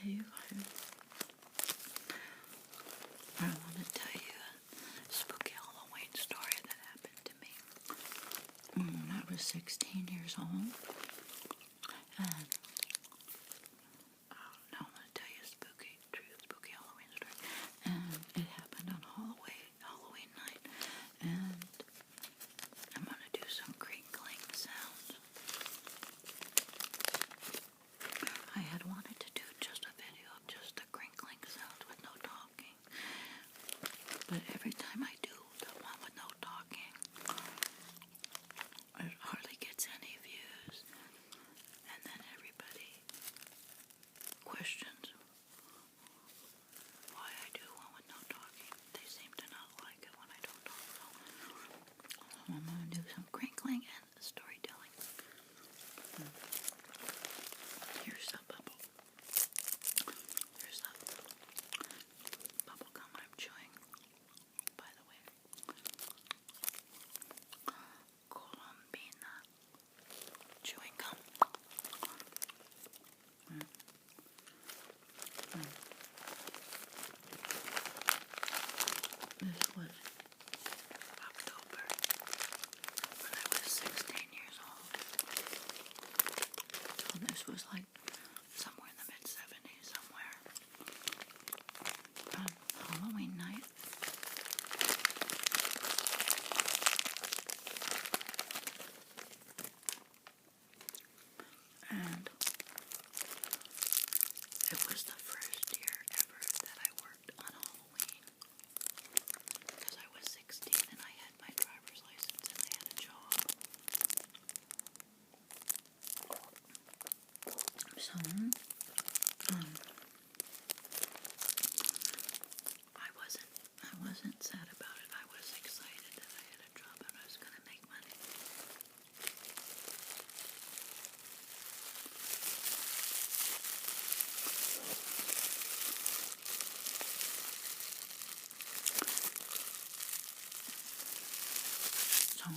Hey, you guys. I want to tell you a spooky Halloween story that happened to me when I was 16 years old. And now I'm going to tell you a true spooky Halloween story. And it happened on Halloween night. And I'm going to do some crinkling sounds. I had wanted to do just a video of just the crinkling sounds with no talking. But every time I do the one with no talking, it hardly gets any views. And then everybody questions why I do one with no talking. They seem to not like it when I don't talk. So I'm going to do some crinkling and storytelling. Here's the bubble. Here's the bubble gum I'm chewing, by the way. Colombina chewing gum. This was October when I was 16 years old. So this was like somewhere in the mid-70s, somewhere on Halloween night. And it was the first year ever that I worked on Halloween. Because I was 16 and I had my driver's license and I had a job. So, I wasn't sad about it. I was excited that I had a job and I was going to make money. So,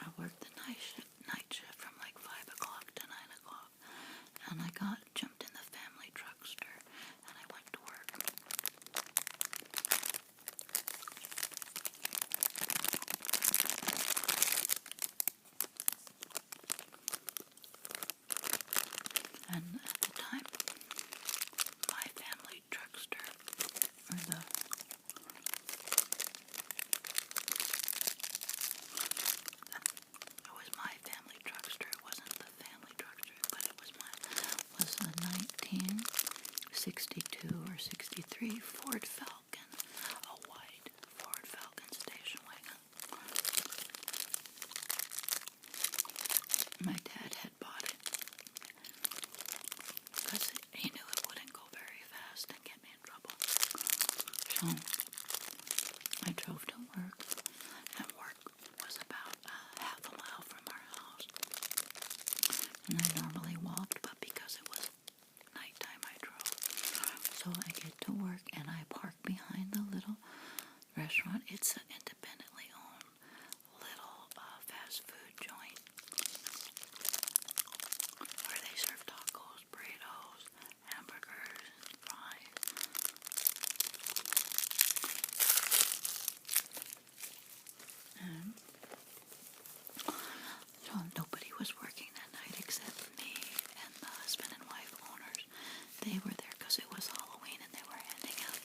I worked the night shift from like 5 o'clock to 9 o'clock. And I jumped in the family truckster and I went to work. And at the time, my family truckster, it was my family truckster, it wasn't the family truckster, but it was a 1962 or 63 Ford Falcon, a white Ford Falcon station wagon. My dad had bought it because he knew it wouldn't go very fast and get me in trouble. So I drove to work, and work was about half a mile from our house. And I normally walked, but because it was nighttime, I drove. So I get to work, and I park behind the little restaurant. It's an independently owned little fast food joint where they serve tacos, burritos, hamburgers, fries. And so nobody was working that night except me and the husband and wife owners. They were there because it was Halloween and they were handing out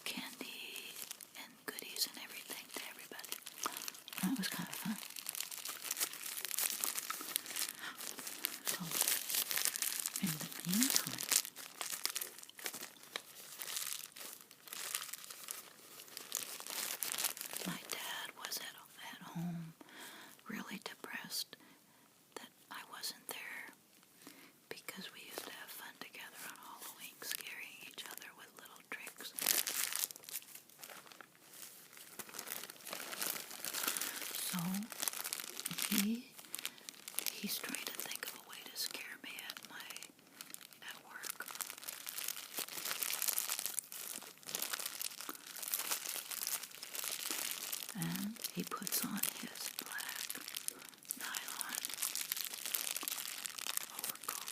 candy and goodies and everything to everybody. That was kind of fun. So, in the meantime, my dad was at home, really depressed that I wasn't there because we used to have fun together on Halloween, scaring each other with little tricks. So he's trying to think of a way to scare me at work. And he puts on his black nylon overcoat.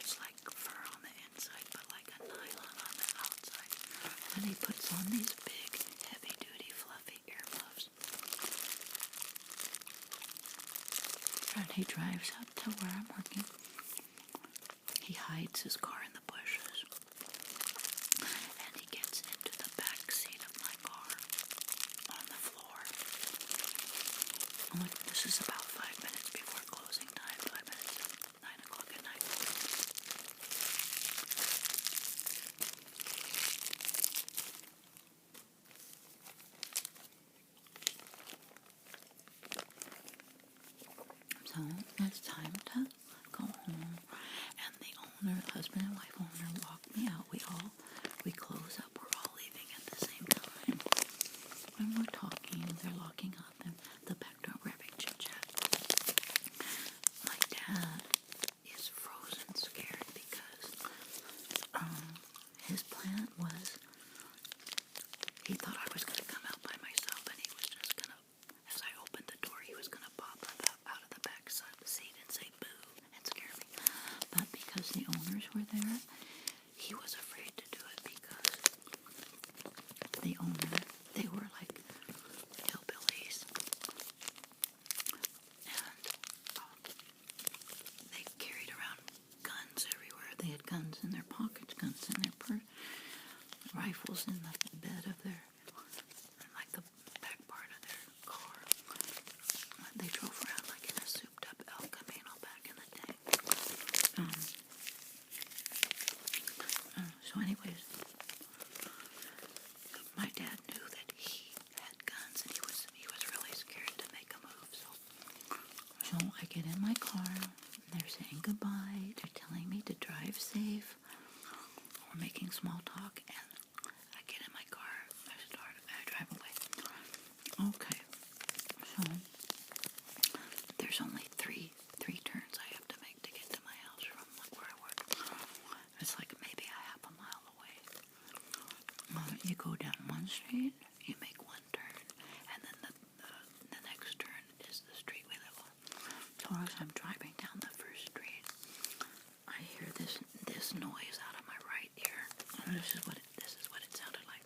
It's like fur on the inside. And he puts on these big, heavy-duty, fluffy earmuffs. And he drives up to where I'm working. He hides his car in the bushes. And he gets into the back seat of my car on the floor. This is about 5 minutes before closing time, 5 minutes at 9 o'clock at night. So it's time to go home, and the owner, husband and wife owner, walk me out. We close up. We're all leaving at the same time, and we're talking. They're locking up the back door. We're having chit chat. My dad is frozen scared because his plan was, he thought I was going to come out by myself, and he was just going to, as I opened the door, he was going to pop up out of the back seat and say boo and scare me. But because the owners were there, he was afraid to do it because the owner, they were like hillbillies. And they carried around guns everywhere. They had guns in their pockets, guns in their purse, rifles in the bed of their, like the back part of their car. They drove around like in a souped-up El Camino back in the day. So anyways, my dad knew that he had guns, and he was really scared to make a move. So I get in my car, and they're saying goodbye. They're telling me to drive safe. We're making small talk, and I get in my car. I drive away. Okay. So there's only three turns I have to make to get to my house from where I work. It's like maybe a half a mile away. You go down one street, you make one turn, and then the next turn is the street we live on. So as I'm driving down the first street, I hear this noise out of my right ear. This is what it sounded like.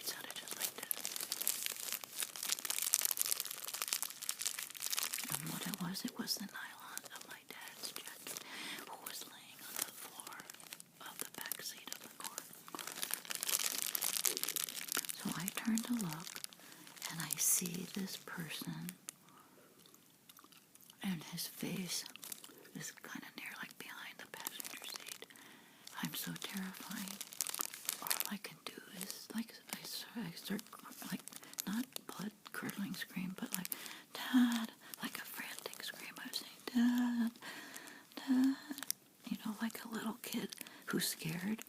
It sounded just like this. And what it was the nylon of my dad's jacket, who was laying on the floor of the back seat of the car. So I turn to look, and I see this person, and his face is kind of near, like behind the passenger seat. I'm so terrified. All I can do is, like, I start, like, not blood-curdling scream, but like, Dad, like a frantic scream. I was saying, Dad, Dad, like a little kid who's scared.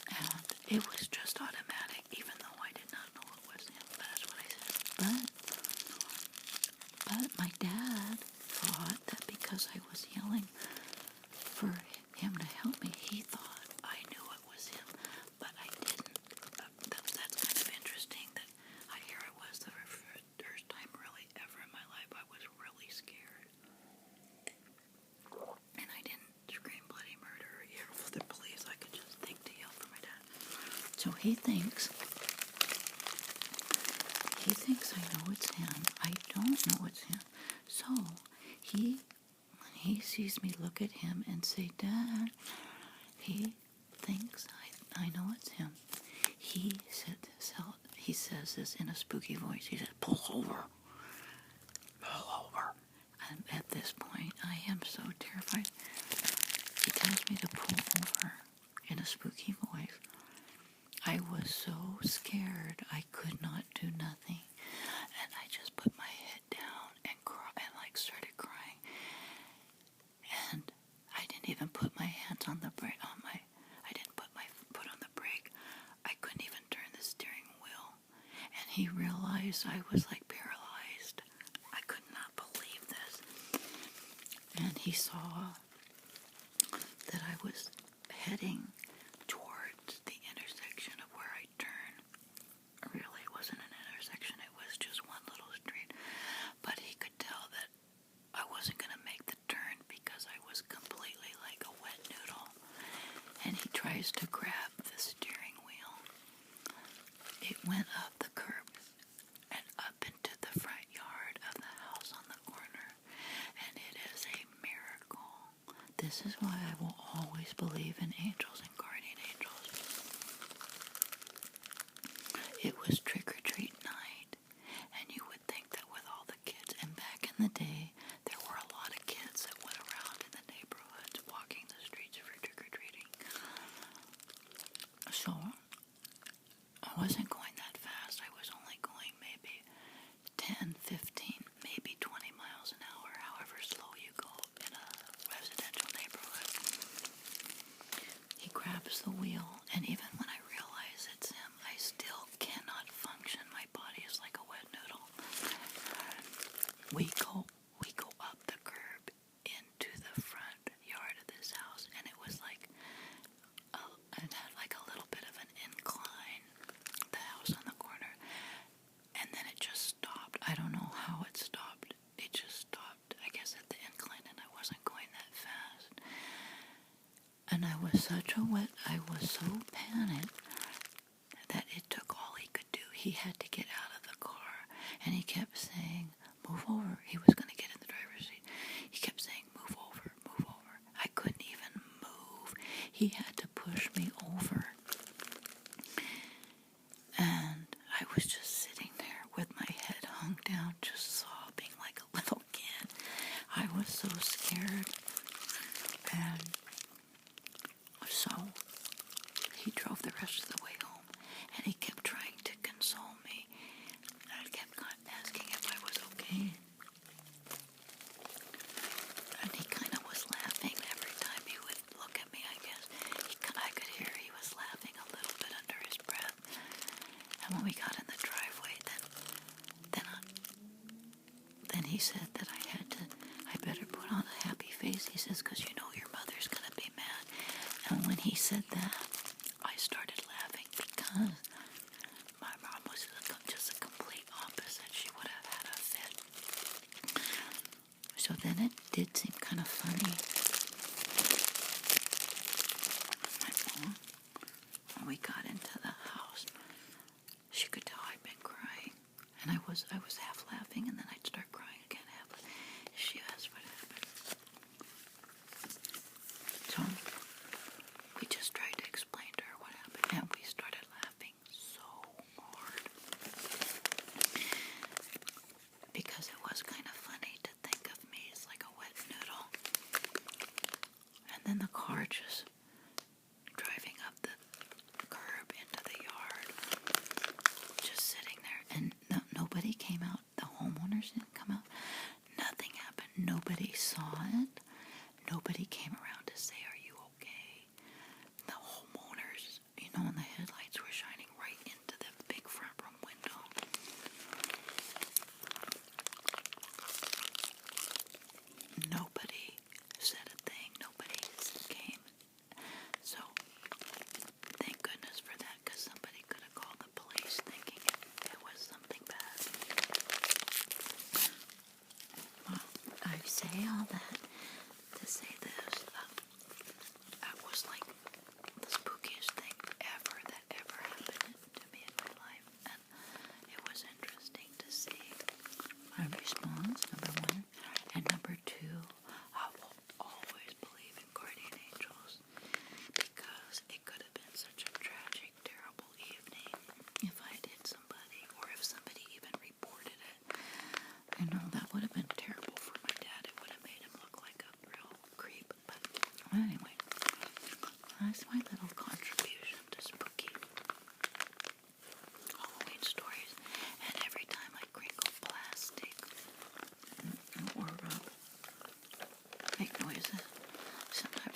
And it was just automatic, even though I did not know it was him. That's what I said. But my dad thought that because I was yelling for him to help me, he thought I knew it was him, but I didn't. That's kind of interesting that here I was the first time really ever in my life I was really scared. And I didn't scream bloody murder or yell for the police. I could just think to yell for my dad. So he thinks I know it's him. I don't know it's him. So when he sees me look at him and say, Dad, he thinks I know it's him. He says this in a spooky voice. He says, pull over. Pull over. And at this point, I am so terrified. He tells me to pull over in a spooky voice. I was so scared I could not do nothing. And I just put my head down and started crying. And I didn't even put my hands on the brake. I didn't put my foot on the brake. I couldn't even turn the steering wheel. And he realized I was like paralyzed. I could not believe this. And he saw that I was heading towards the intersection of where I turned. Really, it wasn't an intersection. It was just one little street. But he could tell that I wasn't going to make the turn because I was completely like a wet noodle. And he tried tries to grab the steering wheel. It went up the curb and up into the front yard of the house on the corner. And it is a miracle. This is why I will always believe in angels and guardian angels. It was trick-or-treat night, and you would think that with all the kids, and back in the day, there were a lot of kids that went around in the neighborhoods walking the streets for trick-or-treating. So, I wasn't going that fast. I was only going maybe 10, 15, maybe 20 miles an hour, however slow you go in a residential neighborhood. He grabs the wheel, and even when I realize it's him, I still cannot function. My body is like a wet noodle. We go up the curb into the front yard of this house, and it was like, it had like a little bit of an incline, the house on the corner, and then it just stopped. I don't know how it stopped. It just stopped, I guess, at the incline, and I wasn't going that fast. And I was so panicked that it took all he could do. He had to get out of the car, and he kept saying, move over. He was going to get in the driver's seat. He kept saying, move over, move over. I couldn't even move. He had to push me over. And I was just sitting there with my head hung down, just sobbing like a little kid. I was so scared. And so he drove the rest of the way home, and he kept trying to console me. And I kept asking if I was okay. And he kind of was laughing every time he would look at me, I guess. I could hear he was laughing a little bit under his breath. And when we got in the driveway, then he said that I better put on a happy face. He says, because you know your mother's going to be mad. And when he said that, I started laughing because my mom was just a complete opposite. She would have had a fit. So then it did seem kind of funny. My mom, when we got into the house, she could tell I'd been crying. And I was half laughing, and then I'd start crying again. She asked what happened. So we just tried to explain to her what happened, and we started laughing so hard. Because it was kind of funny to think of me as like a wet noodle. And then the car just driving up the curb into the yard, just sitting there, and nobody came out. The homeowners didn't come out. Nothing happened. Nobody saw it. Nobody came around to say, are you okay? The homeowners, and the headlights were shining right into the big front room window. Nobody said a thing. Nobody came. So, thank goodness for that, because somebody could have called the police thinking it was something bad. Well, I say all that to say this. That was like the spookiest thing that ever happened to me in my life. And it was interesting to see my response, number one. And number two, I will always believe in guardian angels, because it could have been such a tragic, terrible evening if I had hit somebody, or if somebody even reported it. That would have been terrible for my dad. It would have made him look like a real creep. But anyway, that's my little contribution to spooky Halloween stories. And every time I crinkle plastic or make noises, sometimes